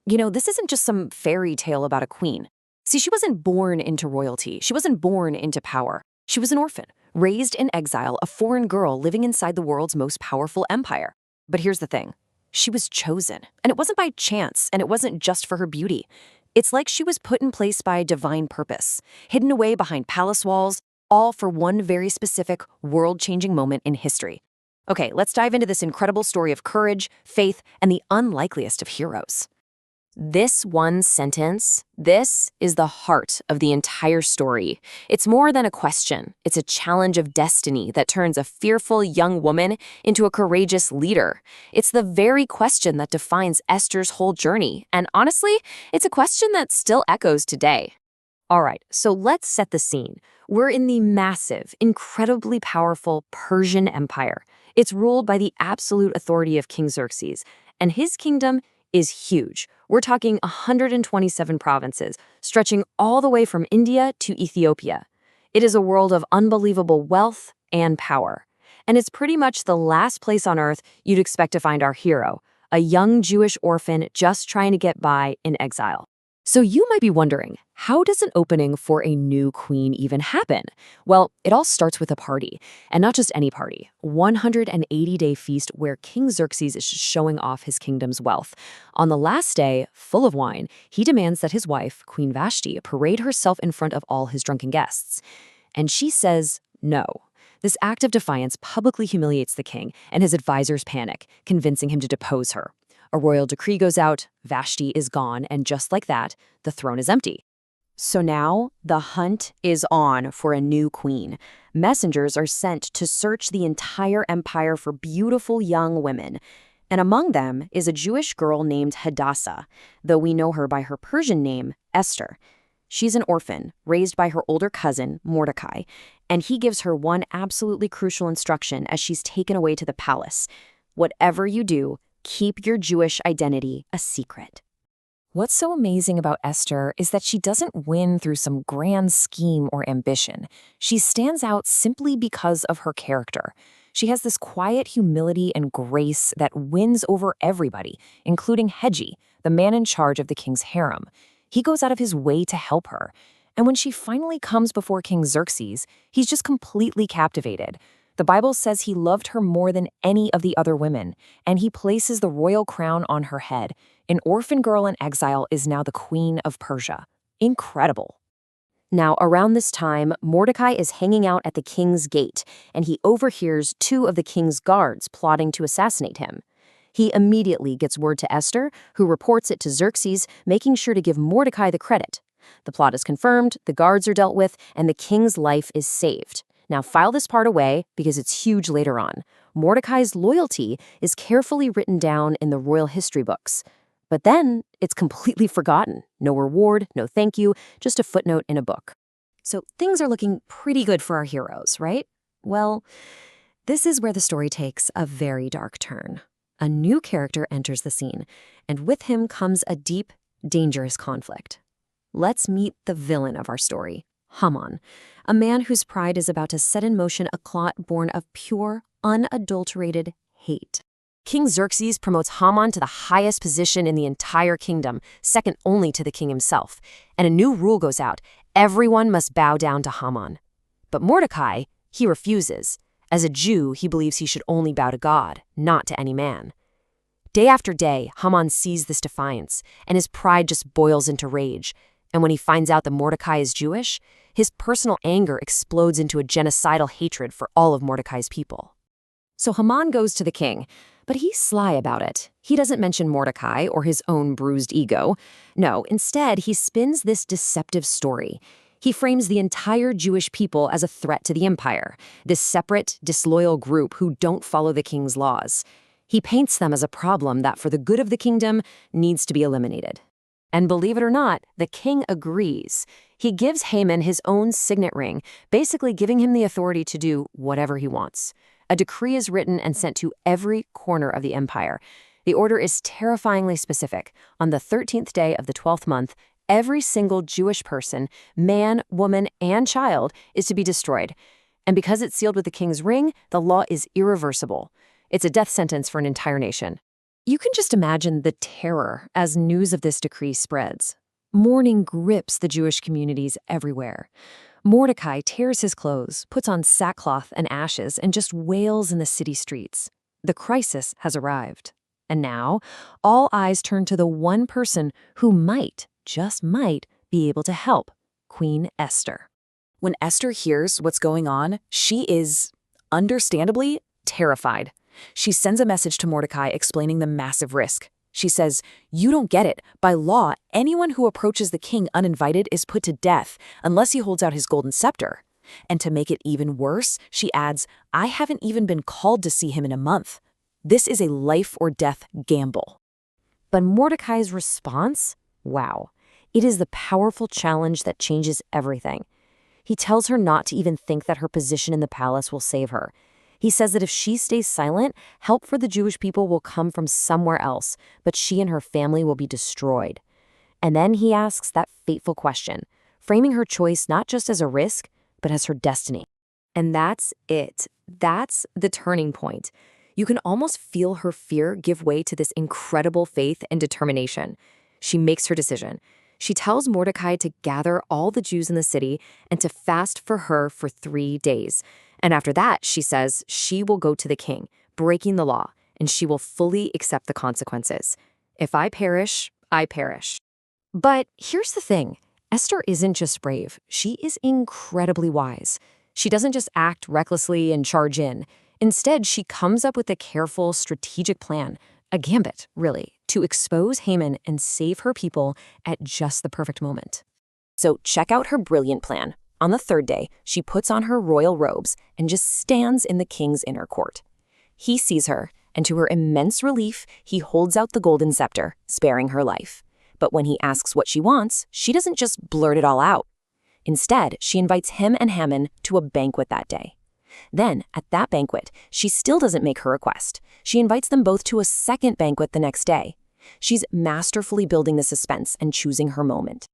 This isn't just some fairy tale about a queen. See, she wasn't born into royalty. She wasn't born into power. She was an orphan, raised in exile, a foreign girl living inside the world's most powerful empire. But here's the thing. She was chosen, and it wasn't by chance, and it wasn't just for her beauty. It's like she was put in place by divine purpose, hidden away behind palace walls, all for one very specific, world-changing moment in history. Okay, let's dive into this incredible story of courage, faith, and the unlikeliest of heroes. This one sentence, this is the heart of the entire story. It's more than a question. It's a challenge of destiny that turns a fearful young woman into a courageous leader. It's the very question that defines Esther's whole journey. And honestly, it's a question that still echoes today. All right, so let's set the scene. We're in the massive, incredibly powerful Persian Empire. It's ruled by the absolute authority of King Xerxes, and his kingdom is huge. We're talking 127 provinces, stretching all the way from India to Ethiopia. It is a world of unbelievable wealth and power. And it's pretty much the last place on earth you'd expect to find our hero, a young Jewish orphan just trying to get by in exile. So you might be wondering, how does an opening for a new queen even happen? Well, it all starts with a party, and not just any party, 180-day feast where King Xerxes is showing off his kingdom's wealth. On the last day, full of wine, he demands that his wife, Queen Vashti, parade herself in front of all his drunken guests. And she says no. This act of defiance publicly humiliates the king, and his advisors panic, convincing him to depose her. A royal decree goes out, Vashti is gone, and just like that, the throne is empty. So now, the hunt is on for a new queen. Messengers are sent to search the entire empire for beautiful young women. And among them is a Jewish girl named Hadassah, though we know her by her Persian name, Esther. She's an orphan, raised by her older cousin, Mordecai, and he gives her one absolutely crucial instruction as she's taken away to the palace. Whatever you do, keep your Jewish identity a secret. What's so amazing about Esther is that she doesn't win through some grand scheme or ambition. She stands out simply because of her character. She has this quiet humility and grace that wins over everybody, including Heji, the man in charge of the king's harem. He goes out of his way to help her. And when she finally comes before King Xerxes, he's just completely captivated. The Bible says he loved her more than any of the other women, and he places the royal crown on her head. An orphan girl in exile is now the queen of Persia. Incredible. Now, around this time, Mordecai is hanging out at the king's gate, and he overhears two of the king's guards plotting to assassinate him. He immediately gets word to Esther, who reports it to Xerxes, making sure to give Mordecai the credit. The plot is confirmed, the guards are dealt with, and the king's life is saved. Now file this part away because it's huge later on. Mordecai's loyalty is carefully written down in the royal history books. But then it's completely forgotten. No reward, no thank you, just a footnote in a book. So things are looking pretty good for our heroes, right? Well, this is where the story takes a very dark turn. A new character enters the scene, and with him comes a deep, dangerous conflict. Let's meet the villain of our story, Haman, a man whose pride is about to set in motion a plot born of pure, unadulterated hate. King Xerxes promotes Haman to the highest position in the entire kingdom, second only to the king himself. And a new rule goes out: everyone must bow down to Haman. But Mordecai, he refuses. As a Jew, he believes he should only bow to God, not to any man. Day after day, Haman sees this defiance, and his pride just boils into rage. And when he finds out that Mordecai is Jewish, his personal anger explodes into a genocidal hatred for all of Mordecai's people. So Haman goes to the king, but he's sly about it. He doesn't mention Mordecai or his own bruised ego. No, instead, he spins this deceptive story. He frames the entire Jewish people as a threat to the empire, this separate, disloyal group who don't follow the king's laws. He paints them as a problem that, for the good of the kingdom, needs to be eliminated. And believe it or not, the king agrees. He gives Haman his own signet ring, basically giving him the authority to do whatever he wants. A decree is written and sent to every corner of the empire. The order is terrifyingly specific. On the 13th day of the 12th month, every single Jewish person, man, woman, and child, is to be destroyed. And because it's sealed with the king's ring, the law is irreversible. It's a death sentence for an entire nation. You can just imagine the terror as news of this decree spreads. Mourning grips the Jewish communities everywhere. Mordecai tears his clothes, puts on sackcloth and ashes, and just wails in the city streets. The crisis has arrived. And now, all eyes turn to the one person who might, just might, be able to help, Queen Esther. When Esther hears what's going on, she is, understandably, terrified. She sends a message to Mordecai explaining the massive risk. She says, "You don't get it. By law, anyone who approaches the king uninvited is put to death unless he holds out his golden scepter." And to make it even worse, she adds, "I haven't even been called to see him in a month. This is a life or death gamble." But Mordecai's response? Wow. It is the powerful challenge that changes everything. He tells her not to even think that her position in the palace will save her. He says that if she stays silent, help for the Jewish people will come from somewhere else, but she and her family will be destroyed. And then he asks that fateful question, framing her choice not just as a risk, but as her destiny. And that's it. That's the turning point. You can almost feel her fear give way to this incredible faith and determination. She makes her decision. She tells Mordecai to gather all the Jews in the city and to fast for her for 3 days. And after that, she says she will go to the king, breaking the law, and she will fully accept the consequences. If I perish, I perish. But here's the thing. Esther isn't just brave. She is incredibly wise. She doesn't just act recklessly and charge in. Instead, she comes up with a careful, strategic plan, a gambit, really, to expose Haman and save her people at just the perfect moment. So check out her brilliant plan. On the 3rd day, she puts on her royal robes and just stands in the king's inner court. He sees her, and to her immense relief, he holds out the golden scepter, sparing her life. But when he asks what she wants, she doesn't just blurt it all out. Instead, she invites him and Haman to a banquet that day. Then, at that banquet, she still doesn't make her request. She invites them both to a second banquet the next day. She's masterfully building the suspense and choosing her moment.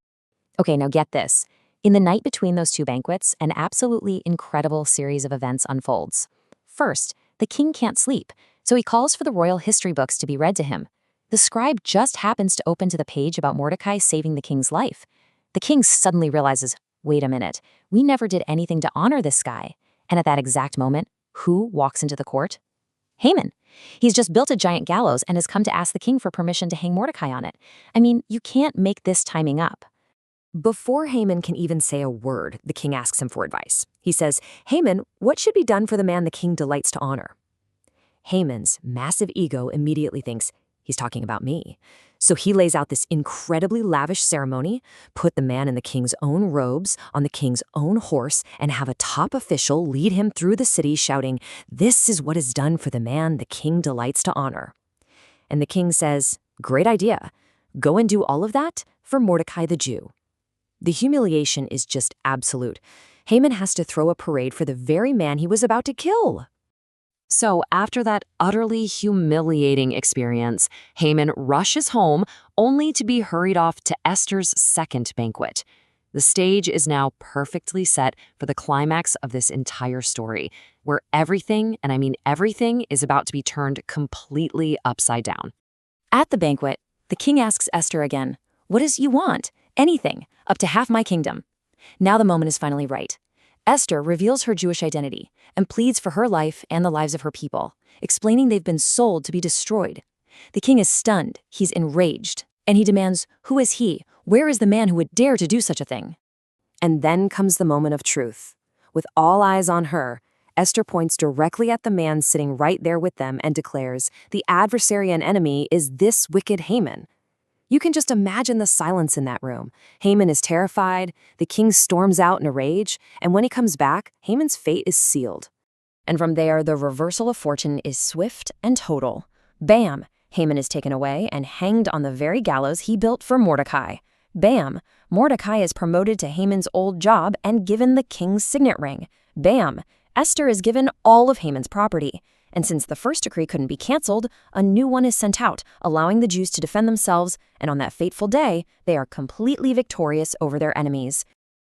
Okay, now get this. In the night between those 2 banquets, an absolutely incredible series of events unfolds. First, the king can't sleep, so he calls for the royal history books to be read to him. The scribe just happens to open to the page about Mordecai saving the king's life. The king suddenly realizes, wait a minute, we never did anything to honor this guy. And at that exact moment, who walks into the court? Haman. He's just built a giant gallows and has come to ask the king for permission to hang Mordecai on it. I mean, you can't make this timing up. Before Haman can even say a word, the king asks him for advice. He says, "Haman, what should be done for the man the king delights to honor?" Haman's massive ego immediately thinks, he's talking about me. So he lays out this incredibly lavish ceremony, put the man in the king's own robes, on the king's own horse, and have a top official lead him through the city shouting, "This is what is done for the man the king delights to honor." And the king says, "Great idea. Go and do all of that for Mordecai the Jew." The humiliation is just absolute. Haman has to throw a parade for the very man he was about to kill. So after that utterly humiliating experience, Haman rushes home only to be hurried off to Esther's second banquet. The stage is now perfectly set for the climax of this entire story, where everything, and I mean everything, is about to be turned completely upside down. At the banquet, the king asks Esther again, "What does you want? Anything, up to half my kingdom." Now the moment is finally right. Esther reveals her Jewish identity and pleads for her life and the lives of her people, explaining they've been sold to be destroyed. The king is stunned, he's enraged, and he demands, who is he? Where is the man who would dare to do such a thing? And then comes the moment of truth. With all eyes on her, Esther points directly at the man sitting right there with them and declares, the adversary and enemy is this wicked Haman. You can just imagine the silence in that room. Haman is terrified, the king storms out in a rage, and when he comes back, Haman's fate is sealed. And from there, the reversal of fortune is swift and total. Bam! Haman is taken away and hanged on the very gallows he built for Mordecai. Bam! Mordecai is promoted to Haman's old job and given the king's signet ring. Bam! Esther is given all of Haman's property. And since the first decree couldn't be canceled, a new one is sent out, allowing the Jews to defend themselves, and on that fateful day, they are completely victorious over their enemies.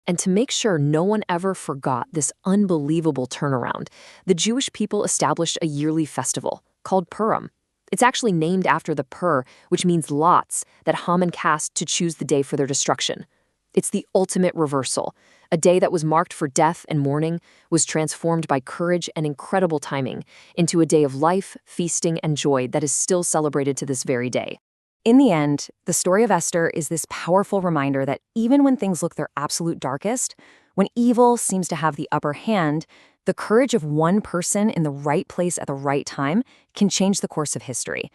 And to make sure no one ever forgot this unbelievable turnaround, the Jewish people established a yearly festival called Purim. It's actually named after the pur, which means lots, that Haman cast to choose the day for their destruction. It's the ultimate reversal. A day that was marked for death and mourning was transformed by courage and incredible timing into a day of life, feasting, and joy that is still celebrated to this very day. In the end, the story of Esther is this powerful reminder that even when things look their absolute darkest, when evil seems to have the upper hand, the courage of one person in the right place at the right time can change the course of history.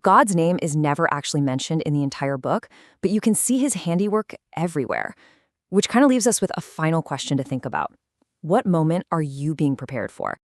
God's name is never actually mentioned in the entire book, but you can see his handiwork everywhere, which kind of leaves us with a final question to think about. What moment are you being prepared for?